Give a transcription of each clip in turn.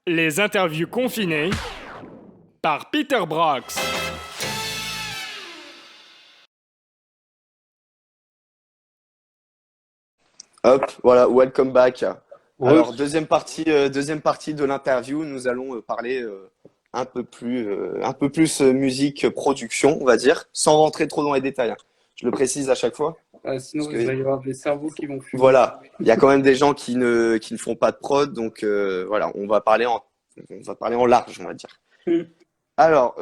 Les interviews confinées par Peter Brox. Hop, voilà, welcome back. Ouais, Alors, deuxième partie de l'interview, nous allons parler un peu plus musique, production, on va dire, sans rentrer trop dans les détails, hein. Je le précise à chaque fois, parce sinon il va que y avoir des cerveaux qui vont fumer. voilà, il y a quand même des gens qui ne font pas de prod, donc voilà, on va parler en large, on va dire. Alors,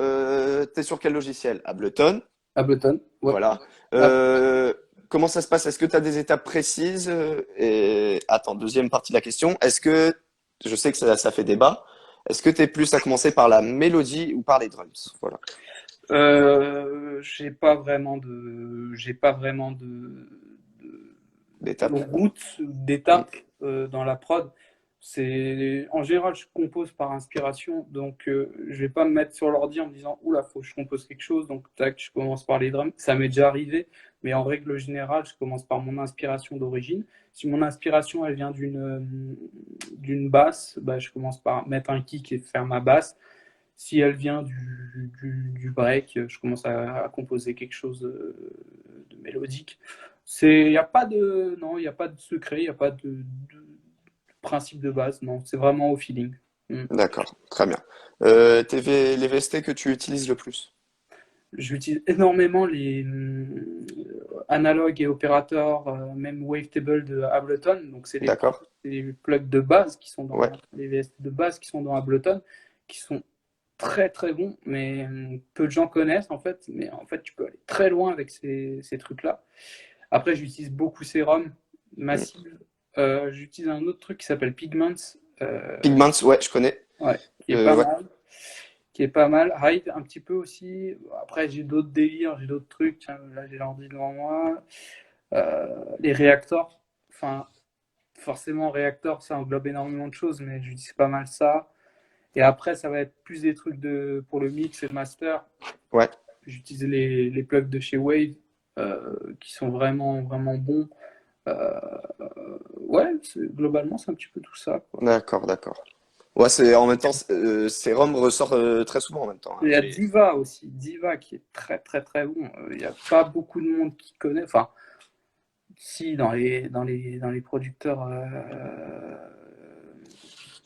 t'es sur quel logiciel? Ableton, Ableton, ouais. voilà. Ab- Euh, Comment ça se passe? Est-ce que tu as des étapes précises? Et attends, deuxième partie de la question. Je sais que ça fait débat, est-ce que tu es plus à commencer par la mélodie ou par les drums? Voilà, j'ai pas vraiment de d'étapes. route, Mm. d'étape dans la prod. En général, je compose par inspiration, donc je vais pas me mettre sur l'ordi en me disant oula, faut que je compose quelque chose, donc tac, je commence par les drums. Ça m'est déjà arrivé, mais en règle générale, je commence par mon inspiration d'origine. Si mon inspiration elle vient d'une basse, bah, je commence par mettre un kick et faire ma basse. Si elle vient du break, je commence à composer quelque chose de mélodique. Il n'y a pas de, non, il n'y a pas de secret, il n'y a pas de principe de base, non, c'est vraiment au feeling. Mm. D'accord, très bien. Les VST que tu utilises le plus? J'utilise énormément les analogues et opérateurs, même Wavetable de Ableton. Donc, D'accord, c'est les plugs de base qui sont ouais, dans les VST de base qui sont dans Ableton, qui sont très très bons, mais peu de gens connaissent en fait. Mais en fait, tu peux aller très loin avec ces trucs-là. Après, j'utilise beaucoup Serum, Mm. Massive. J'utilise un autre truc qui s'appelle Pigments, Pigments, ouais, je connais. ouais, qui est pas Ouais, mal. Qui est pas mal. Ride un petit peu aussi. Après, j'ai d'autres délires, j'ai d'autres trucs. Tiens, là, j'ai l'ordi devant moi. Les réacteurs. Enfin, forcément, réacteur, ça englobe énormément de choses, mais j'utilise pas mal ça. Et après, ça va être plus des trucs pour le mix et le master. ouais, J'utilise les plugs de chez Wave qui sont vraiment, vraiment bons. Euh, ouais, globalement, c'est un petit peu tout ça, quoi. d'accord, d'accord. Ouais, c'est en même temps, Serum ressort très souvent en même temps, hein. Il y a Diva aussi, Diva qui est très très très bon. Il n'y a pas beaucoup de monde qui connaît. Enfin, si dans les producteurs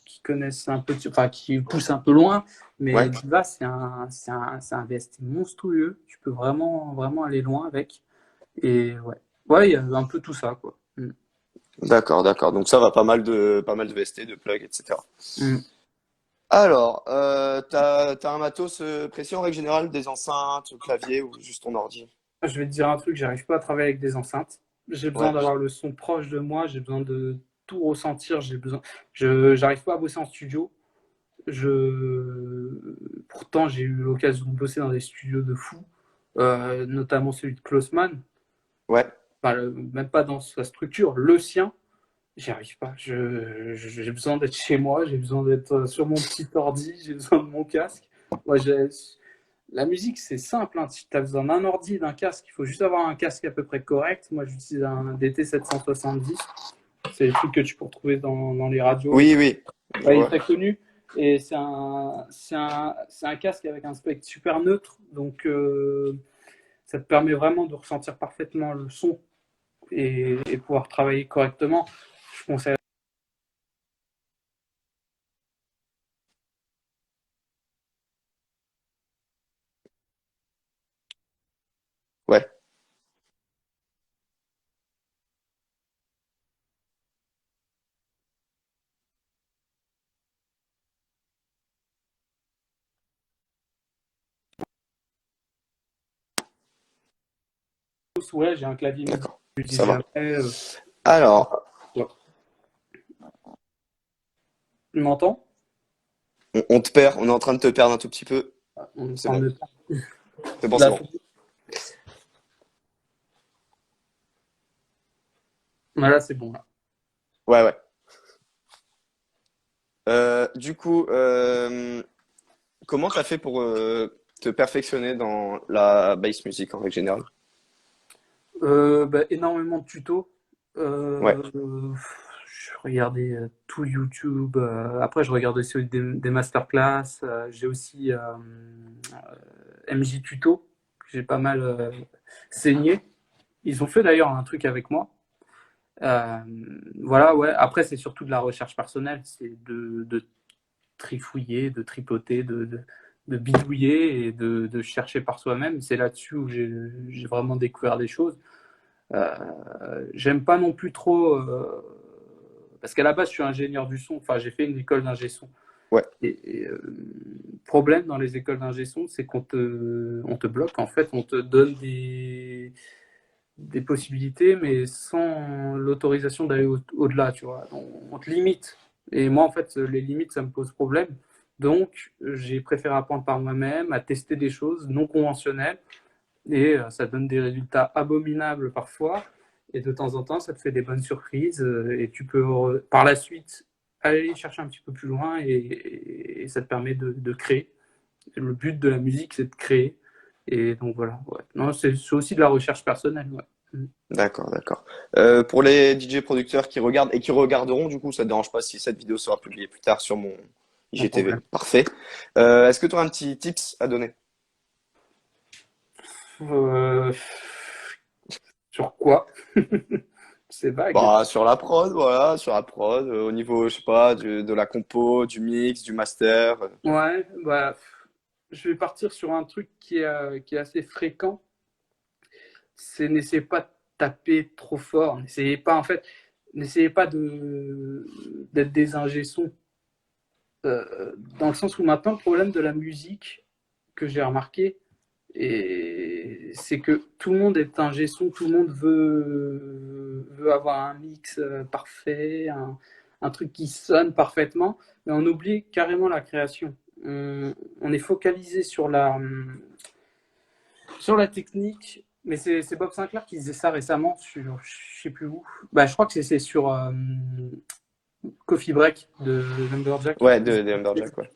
qui connaissent un peu, enfin qui poussent un peu loin, mais Ouais, Diva c'est un VST monstrueux. Tu peux vraiment vraiment aller loin avec. Et ouais, ouais, il y a un peu tout ça quoi. Mm. d'accord, d'accord. Donc ça va pas mal de VST, de plugs, etc. Mm. Alors, t'as un matos précis en règle générale, des enceintes, clavier ou juste ton ordi? Je vais te dire un truc, j'arrive pas à travailler avec des enceintes. J'ai besoin Ouais, d'avoir le son proche de moi, j'ai besoin de tout ressentir, j'arrive pas à bosser en studio. Pourtant, j'ai eu l'occasion de bosser dans des studios de fou, notamment celui de Klossman. ouais, Enfin, même pas dans sa structure, le sien, j'y arrive pas. J'ai besoin d'être chez moi, j'ai besoin d'être sur mon petit ordi, j'ai besoin de mon casque. Moi, la musique, c'est simple, hein. Si tu as besoin d'un ordi, d'un casque, il faut juste avoir un casque à peu près correct. Moi, j'utilise un DT770. C'est les trucs que tu peux retrouver dans les radios. oui, oui, je Ouais, il est vois. très connu. Et c'est un casque avec un spectre super neutre. Donc, ça te permet vraiment de ressentir parfaitement le son et pouvoir travailler correctement. Je conseille. Ouais, Ouais, j'ai un clavier MIDI d'accord, que ça j'utilise va. jamais. Alors, Ouais. Tu m'entends? on te perd, on est en train de te perdre un tout petit peu. On me C'est parle bon, de c'est bon, c'est là. bon. Voilà, c'est bon. Là. Ouais, ouais. Du coup, comment t'as fait pour te perfectionner dans la bass music en règle générale? Bah, énormément de tutos. Ouais, Euh, je regardais tout YouTube. Après, je regarde aussi des masterclass. J'ai aussi MJ Tuto, que j'ai pas mal saigné. Ils ont fait d'ailleurs un truc avec moi. Voilà, ouais. Après, c'est surtout de la recherche personnelle. C'est de trifouiller, de tripoter, de bidouiller et de chercher par soi-même. C'est là-dessus où j'ai vraiment découvert des choses. J'aime pas non plus trop. Parce qu'à la base, je suis ingénieur du son. Enfin, j'ai fait une école d'ingé son. Ouais. Et problème dans les écoles d'ingé son, c'est on te bloque. En fait, on te donne des possibilités, mais sans l'autorisation d'aller au-delà, tu vois. On te limite. Et moi, en fait, les limites, ça me pose problème. Donc, j'ai préféré apprendre par moi-même, à tester des choses non conventionnelles. Et ça donne des résultats abominables parfois. Et de temps en temps, ça te fait des bonnes surprises. Et tu peux, par la suite, aller chercher un petit peu plus loin et ça te permet de créer. Le but de la musique, c'est de créer. Et donc voilà. Ouais. Non, c'est aussi de la recherche personnelle. Ouais. D'accord, d'accord. Pour les DJ producteurs qui regardent et qui regarderont, du coup, ça ne dérange pas si cette vidéo sera publiée plus tard sur mon Sans IGTV. problème. Parfait. Est-ce que tu auras un petit tips à donner? Euh, sur quoi? C'est vague. Bah, sur la prod, voilà, sur la prod, au niveau, je sais pas, de la compo, du mix, du master. Ouais, bah, je vais partir sur un truc qui est assez fréquent. C'est n'essayez pas de taper trop fort. N'essayez pas, en fait, n'essayez pas d'être des ingé sons. Dans le sens où maintenant, le problème de la musique que j'ai remarqué, et c'est que tout le monde est ingé son, tout le monde veut avoir un mix parfait, un truc qui sonne parfaitement, mais on oublie carrément la création. On est focalisé sur la technique, mais c'est Bob Sinclair qui disait ça récemment sur, je sais plus où. Bah, je crois que c'est sur Coffee Break de Lumberjack. Ouais, de Lumberjack, ouais.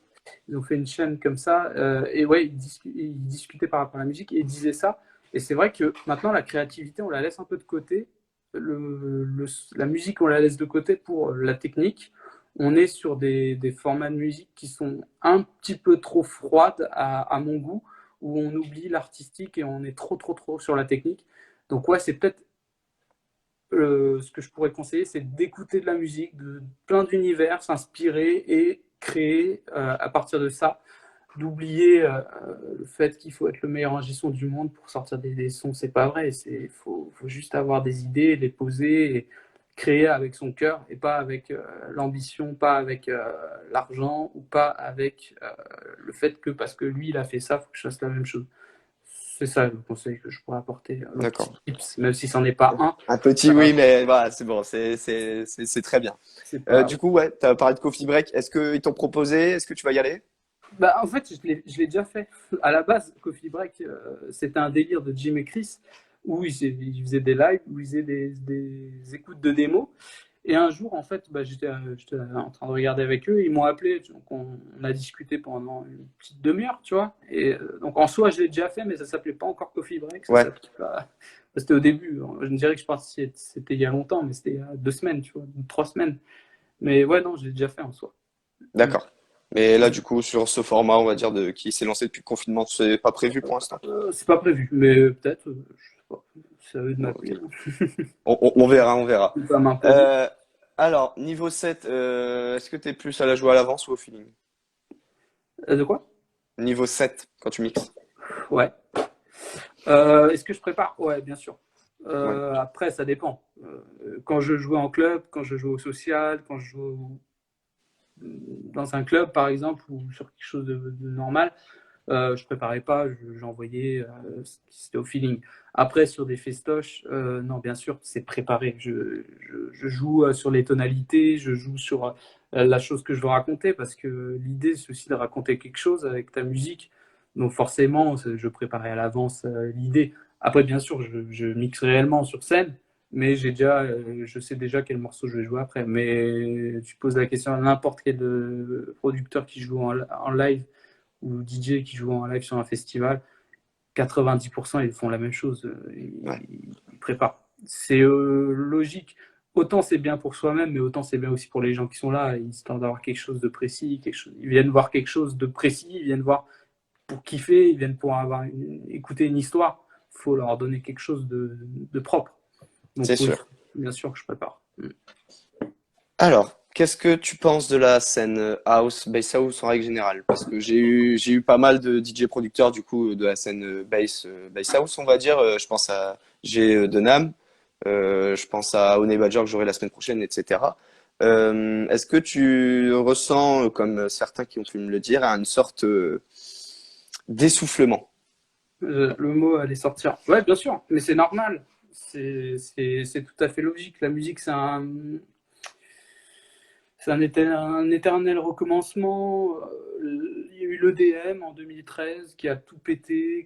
Ils ont fait une chaîne comme ça. Et ouais, ils discutaient par rapport à la musique et ils disaient ça. Et c'est vrai que maintenant, la créativité, on la laisse un peu de côté. La musique, on la laisse de côté pour la technique. On est sur des formats de musique qui sont un petit peu trop froides à mon goût, où on oublie l'artistique et on est trop sur la technique. Donc ouais, c'est peut-être ce que je pourrais conseiller, c'est d'écouter de la musique, de plein d'univers, s'inspirer et créer à partir de ça, d'oublier le fait qu'il faut être le meilleur ingé son du monde pour sortir des sons, c'est pas vrai. Faut juste avoir des idées, les poser et créer avec son cœur et pas avec l'ambition, pas avec l'argent ou pas avec le fait que parce que lui il a fait ça, faut que je fasse la même chose. C'est ça le conseil que je pourrais apporter, le petit D'accord. tips, même si c'en est pas un. Un petit oui, mais voilà, c'est bon, c'est très bien. C'est pas... Du coup, ouais, tu as parlé de Coffee Break. Est-ce qu'ils t'ont proposé? Est-ce que tu vas y aller? Bah, en fait, je l'ai déjà fait. À la base, Coffee Break, c'était un délire de Jim et Chris où ils faisaient des lives, où ils faisaient des écoutes de démos. Et un jour, en fait, bah, j'étais en train de regarder avec eux. Ils m'ont appelé. Donc, on a discuté pendant une petite demi-heure, tu vois. Et donc, en soi, je l'ai déjà fait, mais ça s'appelait pas encore Coffee Break. Ça Ouais, s'appelait pas... C'était au début. Je me dirais que je pense que c'était il y a longtemps, mais c'était il y a 2 semaines, tu vois, 3 semaines. Mais ouais, non, je l'ai déjà fait en soi. d'accord. Mais là, du coup, sur ce format, on va dire, qui s'est lancé depuis le confinement, c'est pas prévu pour l'instant. C'est pas prévu, mais peut-être, je sais pas. C'est à eux de Ok. m'appeler. On verra, on verra. Ou pas m'imposer. Alors, niveau 7, est-ce que tu es plus à la jouer à l'avance ou au feeling? De quoi? Niveau 7, quand tu mixes. Ouais. Est-ce que je prépare? Ouais, bien sûr. Ouais. Après, ça dépend. Quand je jouais en club, quand je jouais au social, quand je jouais dans un club, par exemple, ou sur quelque chose de normal, je préparais pas, j'envoyais, c'était au feeling. Après, sur des festoches, non, bien sûr, c'est préparé. Je joue sur les tonalités, je joue sur la chose que je veux raconter, parce que l'idée, c'est aussi de raconter quelque chose avec ta musique. Donc forcément, je préparais à l'avance l'idée. Après, bien sûr, je mixe réellement sur scène, mais je sais déjà quel morceau je vais jouer après. Mais tu poses la question à n'importe quel producteur qui joue en live ou DJ qui joue en live sur un festival, 90% ils font la même chose, Ouais. ils préparent. C'est logique. autant c'est bien pour soi-même, mais autant c'est bien aussi pour les gens qui sont là, histoire d'avoir quelque chose de précis, ils viennent voir quelque chose de précis, ils viennent voir pour kiffer, ils viennent pour écouter une histoire. Il faut leur donner quelque chose de propre. Donc C'est oui, sûr. bien sûr que je prépare. Alors, qu'est-ce que tu penses de la scène house, bass house en règle générale? Parce que j'ai eu pas mal de DJ producteurs du coup de la scène bass house, on va dire. Je pense à G de Nam, je pense à Honey Badger que j'aurai la semaine prochaine, etc. Est-ce que tu ressens, comme certains qui ont pu me le dire, une sorte d'essoufflement? Le mot allait sortir. Ouais, bien sûr, mais c'est normal. C'est tout à fait logique. La musique, c'est un éternel recommencement. Il y a eu l'EDM en 2013 qui a tout pété,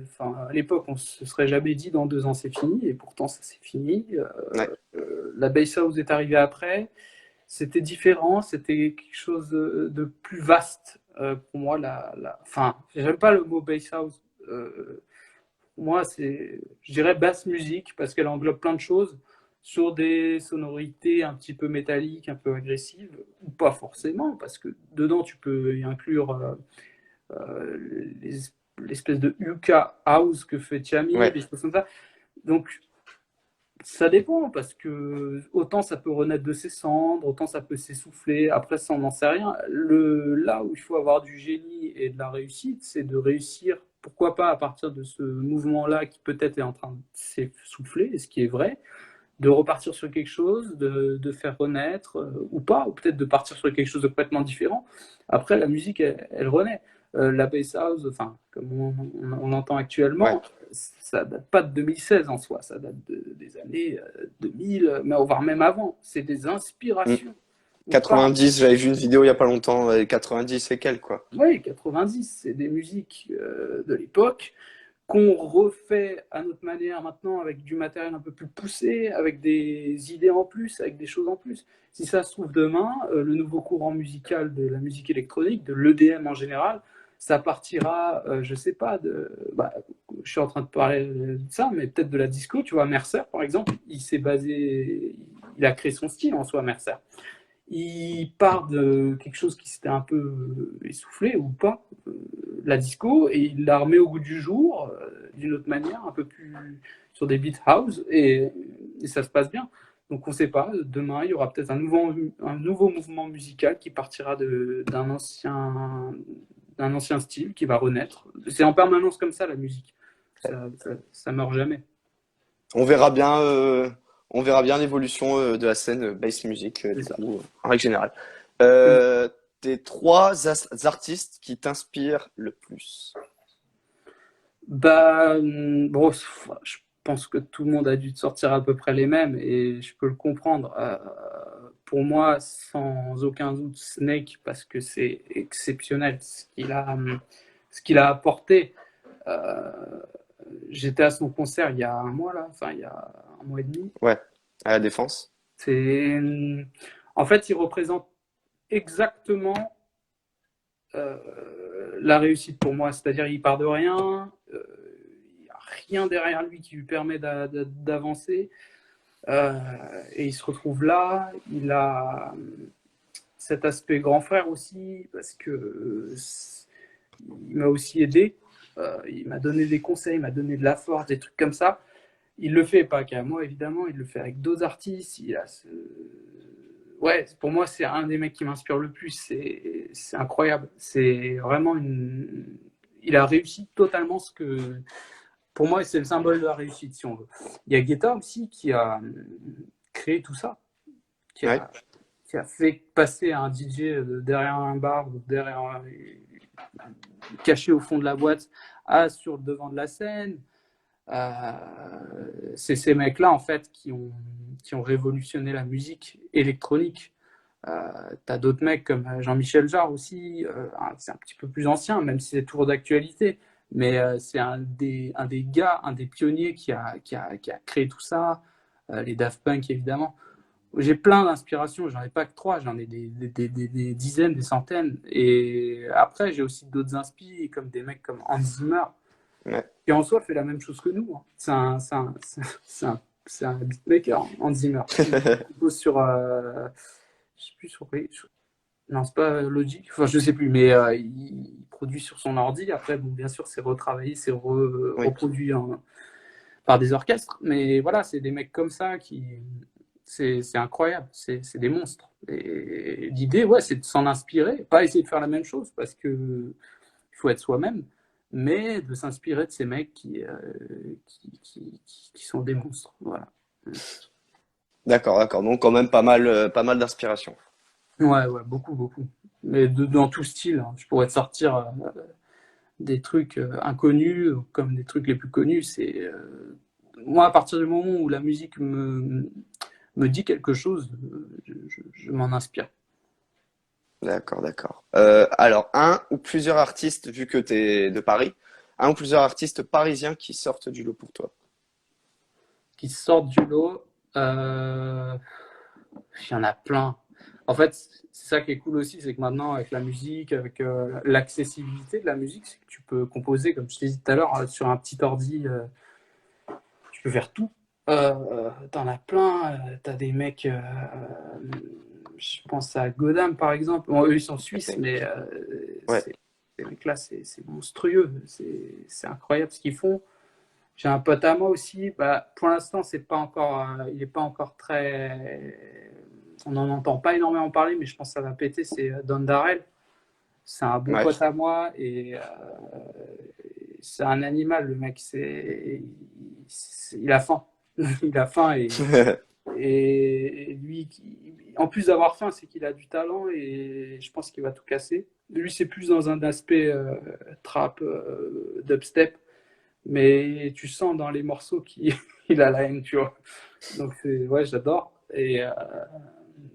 enfin, à l'époque, on se serait jamais dit dans 2 ans c'est fini, et pourtant ça s'est fini. Ouais, La bass house est arrivée après. C'était différent, c'était quelque chose de plus vaste pour moi. Enfin, j'aime pas le mot bass house. Pour moi, je dirais basse musique parce qu'elle englobe plein de choses sur des sonorités un petit peu métalliques, un peu agressives, ou pas forcément, parce que dedans tu peux y inclure l'espèce de Yuka House que fait Chami, ouais, des choses comme ça. Donc ça dépend, parce que autant ça peut renaître de ses cendres, autant ça peut s'essouffler. Après, ça, on n'en sait rien. Là où il faut avoir du génie et de la réussite, c'est de réussir, pourquoi pas à partir de ce mouvement-là qui peut-être est en train de s'essouffler, ce qui est vrai, de repartir sur quelque chose, de faire renaître, ou pas, ou peut-être de partir sur quelque chose de complètement différent. Après, la musique, elle renaît. La bass house, enfin, comme on entend ouais. actuellement, ça date pas de 2016 en soi, ça date des années 2000, mais voire même avant. C'est des Mm. inspirations. On parle, 90, j'avais vu une vidéo il y a pas longtemps, 90 et quelques quoi. oui, 90, c'est des musiques de l'époque qu'on refait à notre manière maintenant avec du matériel un peu plus poussé, avec des idées en plus, avec des choses en plus. Si ça se trouve demain, le nouveau courant musical de la musique électronique, de l'EDM en général, ça partira, je sais pas, je suis en train de parler de ça, mais peut-être de la disco. Tu vois, Mercer, par exemple, il a créé son style en soi, Mercer. Il part de quelque chose qui s'était un peu essoufflé ou pas, la disco, et il la remet au goût du jour d'une autre manière, un peu plus sur des beat house, et ça se passe bien. Donc on ne sait pas, demain il y aura peut-être un nouveau mouvement musical qui partira d'un ancien style qui va renaître. C'est en permanence comme ça la musique, ça meurt jamais. On verra bien, on verra bien l'évolution de la scène bass music, C'est du ça. coup, en règle générale. Mm. Tes trois artistes qui t'inspirent le plus. Bah, bon, je pense que tout le monde a dû te sortir à peu près les mêmes et je peux le comprendre. Pour moi, sans aucun doute, Snake, parce que c'est exceptionnel ce qu'il a apporté. Euh, J'étais à son concert il y a un mois, là, enfin, il y a un mois et demi. Ouais, à la défense. C'est, En fait, il représente exactement la réussite pour moi. C'est-à-dire, il part de rien, il n'y a rien derrière lui qui lui permet d'avancer. Et il se retrouve là. Il a cet aspect grand frère aussi, parce que il m'a aussi aidé. Il m'a donné des conseils, il m'a donné de la force, des trucs comme ça. Il le fait pas qu'à moi, évidemment, il le fait avec d'autres artistes. Ouais, pour moi, c'est un des mecs qui m'inspire le plus. C'est incroyable. C'est vraiment Il a réussi totalement ce que. Pour moi, c'est le symbole de la réussite, si on veut. Il y a Guetta aussi qui a créé tout ça, qui Ouais, a, qui a fait passer un DJ derrière un bar ou caché au fond de la boîte à sur le devant de la scène. C'est ces mecs-là, en fait, qui ont révolutionné la musique électronique. T'as d'autres mecs comme Jean-Michel Jarre aussi, c'est un petit peu plus ancien, même si c'est toujours d'actualité. Mais c'est un des gars, un des pionniers qui a créé tout ça. Les Daft Punk, évidemment. J'ai plein d'inspirations, j'en ai pas que trois, j'en ai des dizaines, des centaines. Et après, j'ai aussi d'autres inspi, comme des mecs comme Hans Zimmer, ouais, qui en soi fait la même chose que nous. Hein. c'est un beatmaker, Hans Zimmer. Il compose sur, je sais plus non, c'est pas Logic, enfin je sais plus, mais il produit sur son ordi. Après, bon, bien sûr, c'est retravaillé, c'est Oui, reproduit par des orchestres, mais voilà, c'est des mecs comme ça c'est incroyable, c'est des monstres. Et l'idée, ouais, c'est de s'en inspirer, pas essayer de faire la même chose parce que il faut être soi-même, mais de s'inspirer de ces mecs qui sont des monstres. Voilà. d'accord, d'accord. Donc quand même pas mal d'inspiration. Ouais, ouais, beaucoup, beaucoup. Mais dans tout style, hein. Je pourrais te sortir des trucs inconnus comme des trucs les plus connus. Moi, à partir du moment où la musique me dit quelque chose, je m'en inspire. D'accord, d'accord. Alors, un ou plusieurs artistes, vu que tu es de Paris, un ou plusieurs artistes parisiens qui sortent du lot pour toi. Qui sortent du lot, euh, il y en a plein. En fait, c'est ça qui est cool aussi, c'est que maintenant, avec la musique, avec l'accessibilité de la musique, c'est que tu peux composer, comme je t'ai dit tout à l'heure, sur un petit ordi, tu peux faire tout. T'en as plein, t'as des mecs, je pense à Godam par exemple. Bon, eux ils sont suisses, mais Ouais, ces mecs-là, c'est monstrueux, c'est incroyable ce qu'ils font. J'ai un pote à moi aussi, bah, pour l'instant, c'est pas encore, il n'est pas encore très. On n'en entend pas énormément parler, mais je pense que ça va péter. C'est Don Darrell. C'est un bon ouais. pote à moi et c'est un animal, le mec. Il a faim. Il a faim et lui, en plus d'avoir faim, c'est qu'il a du talent et je pense qu'il va tout casser. Lui, c'est plus dans un aspect trap, dubstep, mais tu sens dans les morceaux qu'il il a la haine, tu vois. Donc, ouais, j'adore. Et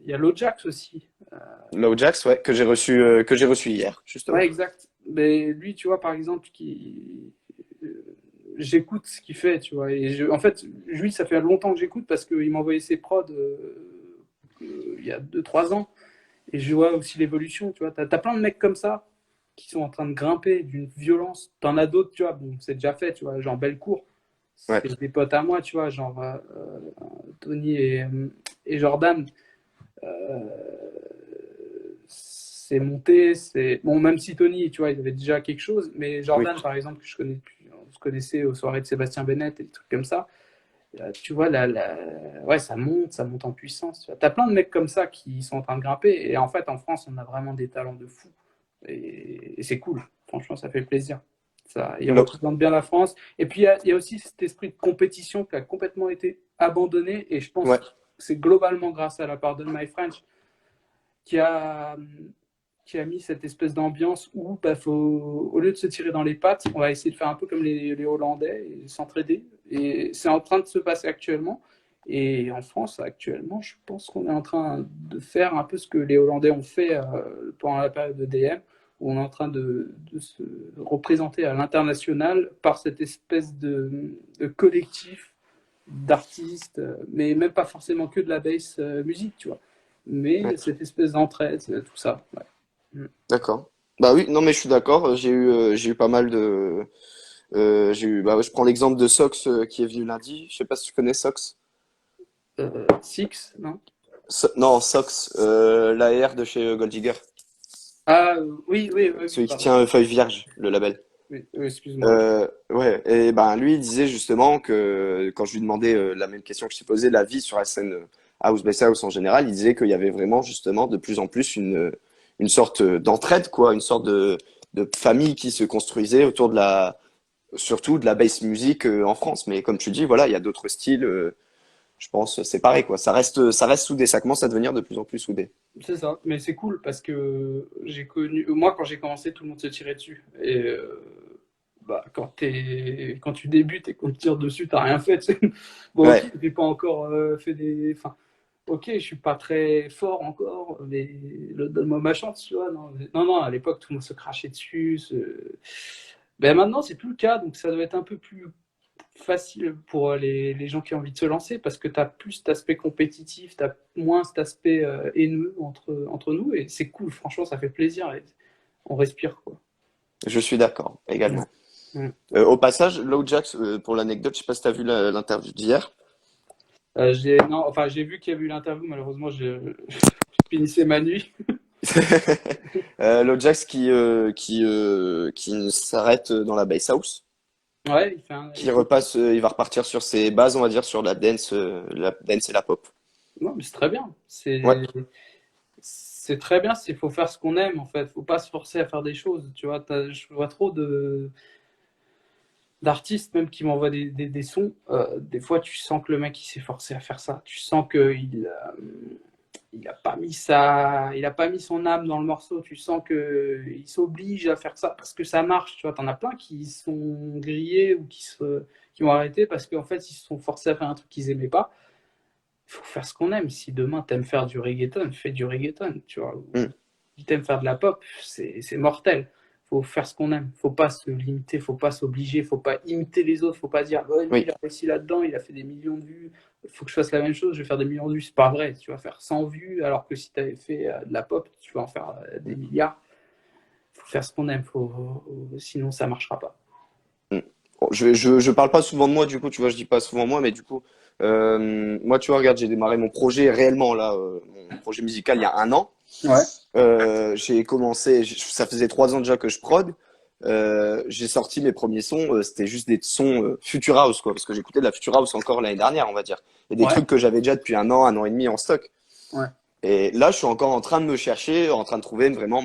il y a Lojax aussi. Low Jax, ouais, que j'ai reçu hier, Ouais, justement. exact. Mais lui, tu vois, par exemple, j'écoute ce qu'il fait, tu vois. En fait, lui, ça fait longtemps que j'écoute parce qu'il m'a envoyé ses prods il y a 2 3 ans. Et je vois aussi l'évolution, tu vois. T'as plein de mecs comme ça qui sont en train de grimper d'une violence. T'en as d'autres, tu vois. Bon, c'est déjà fait, tu vois. Genre Bellecour, Ouais. c'est des potes à moi, tu vois. Genre Tony et Jordan. C'est monté, c'est bon, même si Tony, tu vois, il avait déjà quelque chose, mais Oui. Jordan, par exemple, que je connais depuis, on se connaissait aux soirées de Sébastien Bennett et des trucs comme ça. Tu vois, ouais, ça monte en puissance. Tu vois. T'as plein de mecs comme ça qui sont en train de grimper, et en fait, en France, on a vraiment des talents de fou, et c'est cool. Franchement, ça fait plaisir. Ça, ils Low- représentent bien la France. Et puis, il y a aussi cet esprit de compétition qui a complètement été abandonné, et je pense Ouais. que c'est globalement grâce à la part de My French qui a, qui a mis cette espèce d'ambiance où, bah, au lieu de se tirer dans les pattes, on va essayer de faire un peu comme les Hollandais et s'entraider. Et c'est en train de se passer actuellement. Et en France, actuellement, je pense qu'on est en train de faire un peu ce que les Hollandais ont fait pendant la période de DM, où on est en train de se représenter à l'international par cette espèce de collectif d'artistes, mais même pas forcément que de la bass musique, tu vois. Ouais. Mais cette espèce d'entraide, tout ça. Ouais. Mm. D'accord. Bah oui, non mais je suis d'accord. J'ai eu pas mal bah, ouais, je prends l'exemple de Sox qui est venu lundi. Je sais pas si tu connais Sox. Six, non? Non, Sox, l'AR de chez Gold Digger. Ah, oui, oui, oui, oui, Celui qui pardon. tient Feuille Vierge, le label. Oui, oui, excuse-moi. Ouais, et ben lui il disait justement que quand je lui demandais la même question que je t'ai posée, la vie sur la scène house bass house en général, il disait qu'il y avait vraiment justement de plus en plus une sorte d'entraide quoi, une sorte de famille qui se construisait autour de la surtout de la bass music en France. Mais comme tu dis, voilà, il y a d'autres styles. Je pense c'est pareil quoi. Ça reste soudé, ça commence à devenir de plus en plus soudé. C'est ça, mais c'est cool parce que j'ai connu. Moi, quand j'ai commencé, tout le monde se tirait dessus. Et bah, quand tu débutes et qu'on te tire dessus, t'as rien fait. Tu sais. Bon, ok, Ouais, j'ai pas encore fait des. Enfin, ok, je suis pas très fort encore, mais donne-moi ma chance, tu vois. Non, non, non, à l'époque, tout le monde se crachait dessus. Ben, maintenant, c'est plus le cas, donc ça doit être un peu plus facile pour les gens qui ont envie de se lancer parce que tu as plus cet aspect compétitif, tu as moins cet aspect haineux entre nous et c'est cool, franchement, ça fait plaisir et on respire, quoi. je suis d'accord Ouais. également. Mm. Au passage, Low Jax, pour l'anecdote, je sais pas si tu as vu l'interview d'hier. Non, enfin, j'ai vu qu'il y avait eu l'interview, malheureusement, je finissais ma nuit. L'Ajax qui s'arrête dans la base house, Ouais, qui repasse, il va repartir sur ses bases, on va dire, sur la dance et la pop. non, mais c'est très bien. Ouais, C'est très bien. Il faut faire ce qu'on aime, en fait. Faut pas se forcer à faire des choses. Tu vois, je vois trop d'artistes même qui m'envoient des sons. Des fois, tu sens que le mec il s'est forcé à faire ça. Tu sens qu'il il a pas mis son âme dans le morceau. Tu sens que il s'oblige à faire ça parce que ça marche. Tu vois, t'en as plein qui sont grillés ou qui ont arrêté parce qu'en fait ils se sont forcés à faire un truc qu'ils aimaient pas. Il faut faire ce qu'on aime. Si demain t'aimes faire du reggaeton, fais du reggaeton. Tu vois, mm, si t'aimes faire de la pop, c'est mortel. Faut faire ce qu'on aime. Faut pas se limiter, faut pas s'obliger, faut pas imiter les autres, faut pas dire oh, lui il oui. a réussi là-dedans, il a fait des millions de vues, il faut que je fasse la même chose, je vais faire des millions de vues. C'est pas vrai. Tu vas faire 100 vues alors que si tu avais fait de la pop, tu vas en faire des milliards. Faut faire ce qu'on aime, sinon ça marchera pas. Mm. Bon, je parle pas souvent de moi, du coup, tu vois, je dis pas souvent moi, mais du coup, moi, tu vois, regarde, j'ai démarré mon projet réellement, là, mon projet musical il y a un an. Ouais. J'ai commencé, ça faisait 3 ans déjà que je prod. J'ai sorti mes premiers sons, c'était juste des sons Future House, quoi, parce que j'écoutais de la Future House encore l'année dernière, on va dire. Et des Ouais. trucs que j'avais déjà depuis un an et demi en stock. Ouais. Et là, je suis encore en train de me chercher, en train de trouver vraiment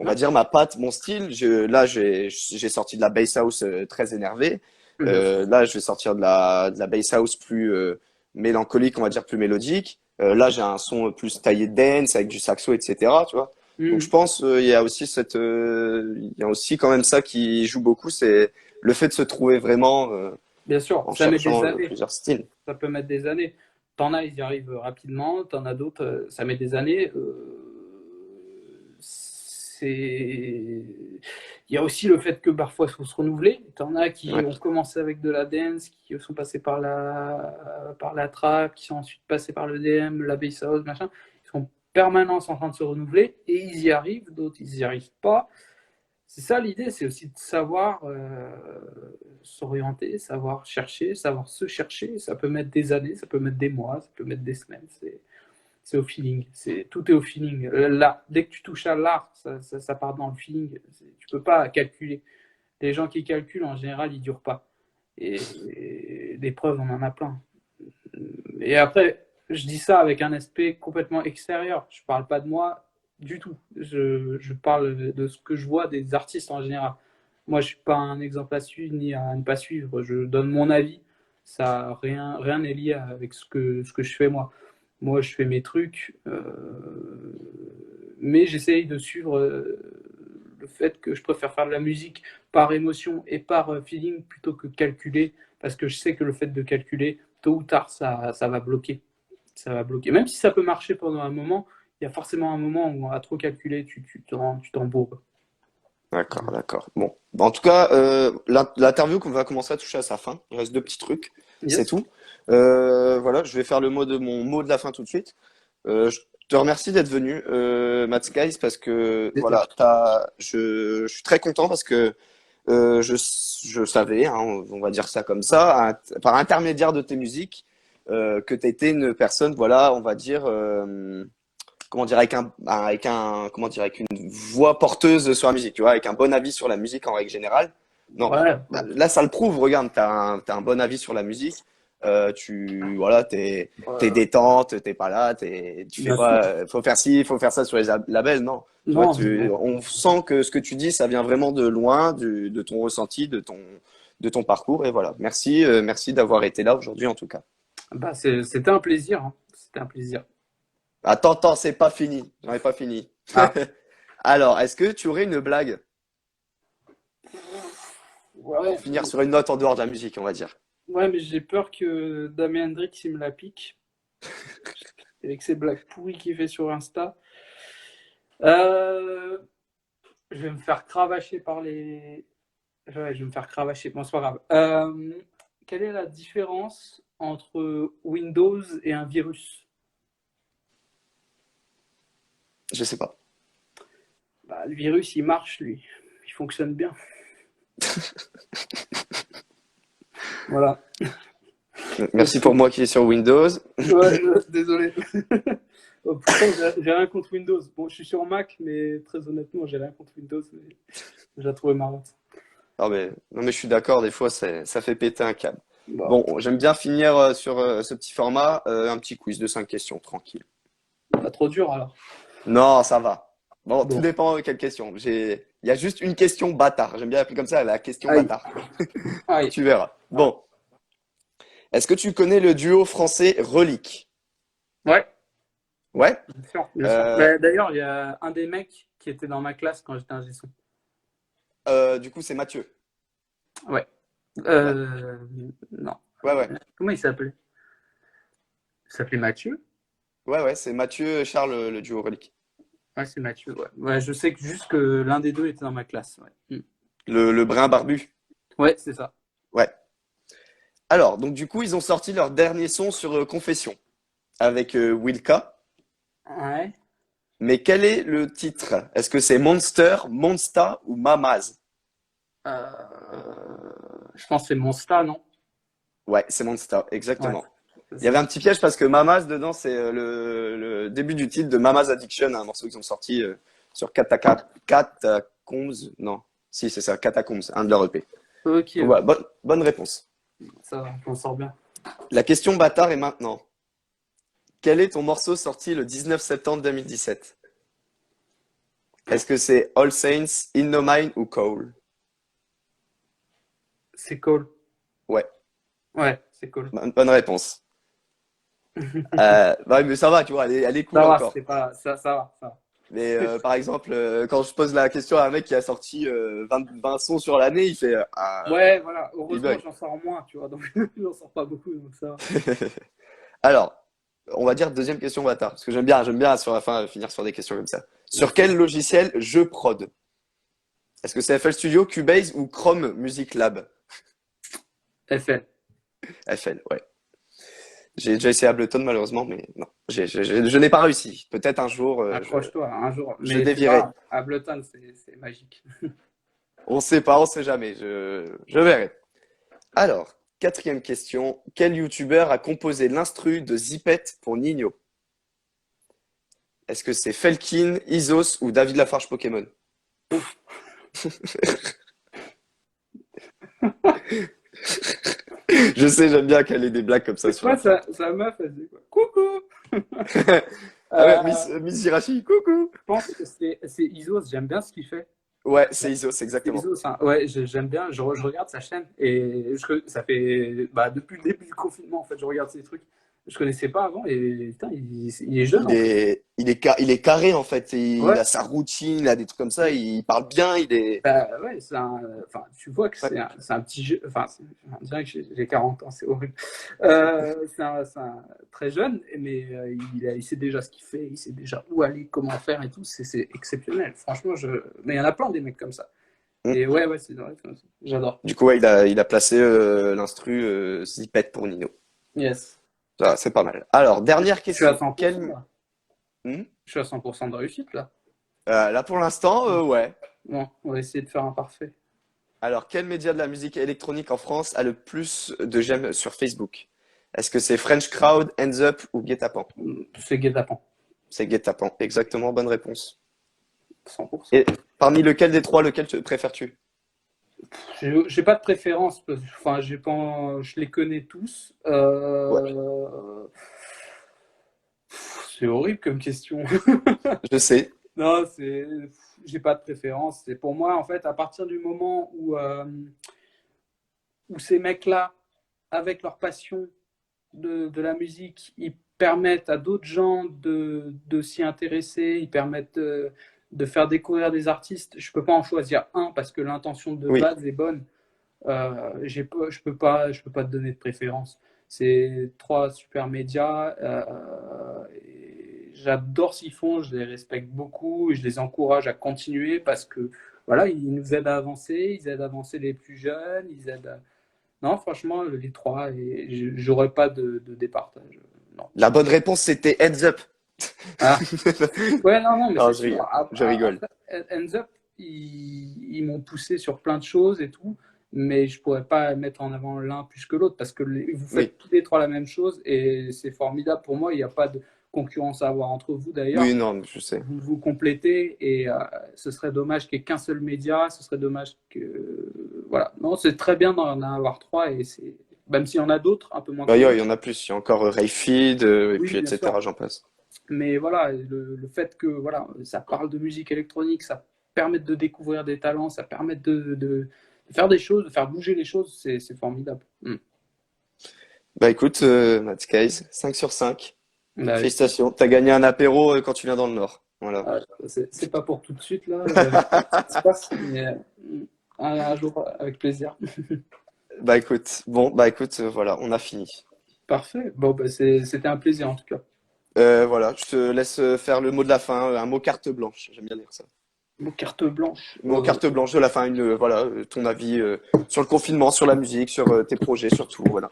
on va Ouais. dire ma patte, mon style. Là, j'ai sorti de la bass house très énervée. Bien sûr. Là, je vais sortir de la bass house plus mélancolique, on va dire plus mélodique. Là, j'ai un son plus taillé dance avec du saxo, etc. Tu vois. Donc, je Mhm. pense il y a aussi il y a aussi quand même ça qui joue beaucoup, c'est le fait de se trouver vraiment Bien sûr, en ça met des cherchant années. plusieurs styles. Ça peut mettre des années. T'en as, ils y arrivent rapidement. T'en as d'autres, ça met des années. Il y a aussi le fait que parfois il faut se renouveler. T'en as qui Ouais. ont commencé avec de la dance, qui sont passés par la trap, qui sont ensuite passés par le DM, la bass house, machin. Ils sont en permanence en train de se renouveler et ils y arrivent. D'autres, ils n'y arrivent pas. C'est ça l'idée, c'est aussi de savoir s'orienter, savoir chercher, savoir se chercher. Ça peut mettre des années, ça peut mettre des mois, ça peut mettre des semaines. C'est au feeling. Tout est au feeling. Là, dès que tu touches à l'art, ça part dans le feeling. Tu peux pas calculer. Les gens qui calculent, en général, ils durent pas. Et des preuves, on en a plein. Et après, je dis ça avec un aspect complètement extérieur. Je parle pas de moi du tout. Je parle de ce que je vois des artistes en général. Moi, je suis pas un exemple à suivre ni à ne pas suivre. Je donne mon avis. Ça, rien n'est lié avec ce que je fais moi. Moi, je fais mes trucs, mais j'essaye de suivre le fait que je préfère faire de la musique par émotion et par feeling plutôt que calculer, parce que je sais que le fait de calculer, tôt ou tard, ça va bloquer. Ça va bloquer. Même si ça peut marcher pendant un moment, il y a forcément un moment où à trop calculer, tu t'embourbes. D'accord, d'accord. Bon, en tout cas, l'interview qu'on va commencer à toucher à sa fin. Il reste deux petits trucs, c'est Yes. tout. Voilà, je vais faire mon mot de la fin tout de suite. Je te remercie d'être venu, Matt Guys, parce que voilà, je suis très content parce que je savais, hein, on va dire ça comme ça, par intermédiaire de tes musiques, que tu étais une personne, voilà, on va dire. Comment dire, comment dire, avec une voix porteuse sur la musique, tu vois, avec un bon avis sur la musique en règle générale. Non, Ouais, bah, là, ça le prouve. Regarde, t'as un bon avis sur la musique. Voilà, t'es ouais, détente, t'es pas là, tu fais bien sûr. pas, faut faire ci, faut faire ça sur les labels. Non, tu vois, Non, non. on sent que ce que tu dis, ça vient vraiment de loin, de ton ressenti, de ton parcours. Et voilà. Merci, merci d'avoir été là aujourd'hui, en tout cas. Bah, c'était un plaisir, hein. C'était un plaisir. Attends, attends, c'est pas fini. J'en ai pas fini. Ah, Alors, est-ce que tu aurais une blague ouais, pour finir sur une note en dehors de la musique, on va dire? ouais, mais j'ai peur que Damien Hendrix il me la pique avec ses blagues pourries qu'il fait sur Insta. Euh, je vais me faire cravacher par les. Ouais, je vais me faire cravacher. Bon, c'est pas grave. Quelle est la différence entre Windows et un virus? Je sais pas. Bah, le virus, il marche, lui. Il fonctionne bien. Voilà. Merci pour moi qui est sur Windows. Ouais, désolé. Pourtant, j'ai rien contre Windows. Bon, je suis sur Mac, mais très honnêtement, j'ai rien contre Windows. Mais j'ai trouvé marrante. Non, mais je suis d'accord, des fois, ça fait péter un câble. Bah, Bon, j'aime bien finir sur ce petit format, un petit quiz de 5 questions, tranquille. pas trop dur alors. Non, ça va. Bon, tout Bon. dépend de quelle question. Il y a juste une question bâtard. J'aime bien l'appeler comme ça, la question Aïe. bâtard. Aïe. Tu verras. Bon. Est-ce que tu connais le duo français Relique? Ouais, Ouais? bien sûr. Bien sûr. Euh, Bah, d'ailleurs, il y a un des mecs qui était dans ma classe quand j'étais ingé son. du coup, c'est Mathieu. Ouais. Ouais. Non. Ouais, ouais. Comment il s'appelait? Il s'appelait Mathieu? Ouais, c'est Mathieu Charles, le duo Relique. Ouais, c'est Mathieu, ouais. Ouais, je sais que juste que l'un des deux était dans ma classe. Ouais, Le brun barbu. Ouais, c'est ça. Ouais. Alors, donc du coup, ils ont sorti leur dernier son sur Confession avec Wilka. Ouais. Mais quel est le titre? Est-ce que c'est Monster, Monsta ou Mamaz? Euh, Je pense que c'est Monsta, non? Ouais, c'est Monsta, Ouais, exactement. c'est Il y avait ça. un petit piège parce que Mamaz, dedans, c'est le début du titre de Mamaz Addiction, un morceau qu'ils ont sorti sur Catacombs. Non, si, c'est ça, Catacombs, un de leurs EP. Ok, Donc ok. voilà, bonne réponse. Ça va, on sort bien. La question bâtard est maintenant. Quel est ton morceau sorti le 19 septembre 2017? Est-ce que c'est All Saints, In No Mind ou Cole? C'est cool. Ouais, Ouais, c'est cool. bonne réponse. Ouais, mais ça va, tu vois, elle est cool Ça va, encore. c'était pas. Ça va, ça va. Mais par exemple, quand je pose la question à un mec qui a sorti 20 sons sur l'année, il fait Ouais, voilà. il Heureusement, bug. j'en sors moins, tu vois. Donc, j'en sors pas beaucoup, donc ça va. Alors, on va dire deuxième question bâtard, parce que j'aime bien sur la fin finir sur des questions comme ça. Sur Merci. quel logiciel je prod? Est-ce que c'est FL Studio, Cubase ou Chrome Music Lab? FL. FL, ouais. J'ai déjà essayé Ableton malheureusement, mais non, je n'ai pas réussi. Peut-être un jour, Accroche-toi un jour. je Mais tu dévierai. vois, Ableton, c'est magique. On sait pas, on sait jamais. Je verrai. Alors, quatrième question. Quel youtubeur a composé l'instru de Zipette pour Nino? Est-ce que c'est Felkin, Isos ou David Lafarge Pokémon? Je sais, j'aime bien caler des blagues comme ça C'est sur la quoi fin. sa meuf? Elle dit quoi? Coucou! Ah ouais, Euh, Miss Hirashi, coucou! je pense que c'est Isos. J'aime bien ce qu'il fait. Ouais, c'est Isos, C'est exactement. Isos, hein. Ouais, j'aime bien. Je regarde sa chaîne et ça fait bah, depuis le début du confinement, en fait, je regarde ses trucs. Je connaissais pas avant et putain, il est jeune en plus. Il est carré en fait. Il Ouais. a sa routine, il a des trucs comme ça. Il parle bien, il est. Bah, ouais, enfin, tu vois que Ouais. c'est un petit jeu. Enfin, on dirait que j'ai 40 ans, c'est horrible. C'est un très jeune, mais il sait déjà ce qu'il fait, il sait déjà où aller, comment faire et tout. C'est exceptionnel. Franchement, mais il y en a plein des mecs comme ça. Mm. Et ouais, c'est vrai, j'adore. Du coup, ouais, il a placé l'instru Zipette pour Nino. Yes. Ça, c'est pas mal. Alors, dernière Je suis à question. 100% là. Hmm. Je suis à 100% de réussite là. Là, pour l'instant, ouais. Bon, on va essayer de faire un parfait. Alors, quel média de la musique électronique en France a le plus de j'aime sur Facebook? Est-ce que c'est French Crowd, Hands Up ou Guet-apens? C'est guet-apens. C'est Guet-apens. Exactement, bonne réponse. 100%. Et parmi lequel des trois, préfères-tu? J'ai pas de préférence, enfin, j'ai pas, je les connais tous. Ouais, C'est horrible comme question. je sais. Non, j'ai pas de préférence. C'est pour moi, en fait, à partir du moment où ces mecs-là, avec leur passion de la musique, ils permettent à d'autres gens de s'y intéresser, ils permettent de faire découvrir des artistes. Je peux pas en choisir un parce que l'intention de Oui. base est bonne. Je peux pas te donner de préférence. C'est trois super médias. Et j'adore ce qu'ils font, je les respecte beaucoup, et je les encourage à continuer parce que voilà, ils nous aident à avancer, ils aident à avancer les plus jeunes, ils aident à... Non, franchement, les trois, et j'aurais pas de départage. Non. La bonne réponse, c'était Heads Up. Ah, ouais, non, mais Non, c'est je sûr. rigole. Je rigole. Après, Ends Up, ils m'ont poussé sur plein de choses et tout. mais je pourrais pas mettre en avant l'un plus que l'autre parce que vous Oui, faites tous les trois la même chose et c'est formidable pour moi. Il n'y a pas de concurrence à avoir entre vous oui, d'ailleurs. non, je sais. Vous vous complétez et ce serait dommage qu'il n'y ait qu'un seul média. Ce serait dommage que voilà. Non, c'est très bien d'en avoir trois et c'est même s'il y en a d'autres, un peu moins Bah, il connus. y en a plus. Il y a encore Rayfeed, et Oui, puis bien sûr. etc. J'en passe. Mais voilà, le fait que voilà, ça parle de musique électronique, ça permet de découvrir des talents, ça permet de faire des choses, de faire bouger les choses, c'est formidable. Mm. Bah écoute, Mad Skies, 5 sur 5. Bah oui. Félicitations. T'as gagné un apéro quand tu viens dans le Nord. Voilà. Ah, c'est pas pour tout de suite là, ça se passe, mais un jour avec plaisir. Bah écoute, bon, bah écoute, voilà, on a fini. Parfait. Bon, bah, c'était un plaisir en tout cas. Voilà, je te laisse faire le mot de la fin, un mot carte blanche. J'aime bien dire ça. Bon, carte blanche. Mot carte blanche de la fin, voilà, ton avis sur le confinement, sur la musique, sur tes projets, sur tout. Voilà.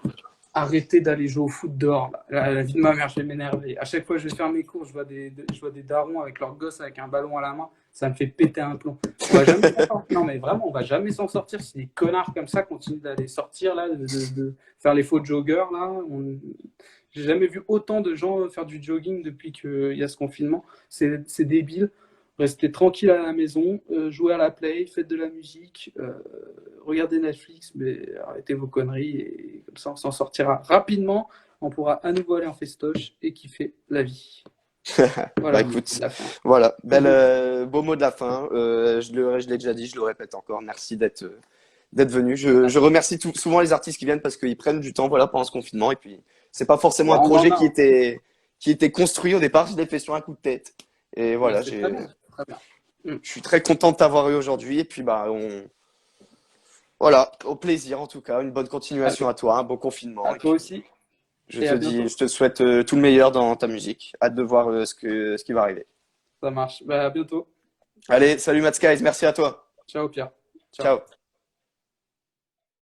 Arrêtez d'aller jouer au foot dehors. Là. La vie de ma mère, je vais m'énerver. À chaque fois que je vais faire mes cours, je vois des darons avec leurs gosses avec un ballon à la main. Ça me fait péter un plomb. On va jamais s'en sortir. Non, mais vraiment, on va jamais s'en sortir si des connards comme ça continuent d'aller sortir, là, de faire les faux joggers. Là. J'ai jamais vu autant de gens faire du jogging depuis qu'il y a ce confinement. C'est débile. Restez tranquille à la maison, jouez à la play, faites de la musique, regardez Netflix, mais arrêtez vos conneries et comme ça on s'en sortira rapidement. On pourra à nouveau aller en festoche et kiffer la vie. Bah Voilà, écoute, la fin. voilà, beau mot de la fin. Je l'ai déjà dit, je le répète encore. Merci d'être venu. Je remercie souvent les artistes qui viennent parce qu'ils prennent du temps, voilà, pendant ce confinement. Et puis, c'est pas forcément un Bon, on en projet a. qui était construit au départ. Je l'ai fait sur un coup de tête. Et Bah, voilà, c'est très bien. Très bien. je suis très content de t'avoir eu aujourd'hui. Et puis, voilà, au plaisir en tout cas. Une bonne À continuation toi, à toi, un bon confinement. à Et toi puis, aussi et à bientôt. je te souhaite tout le meilleur dans ta musique. Hâte de voir ce qui va arriver. Ça marche. Bah, à bientôt. Allez, salut Matt Skies, merci à toi. Ciao Pierre. Ciao. Ciao.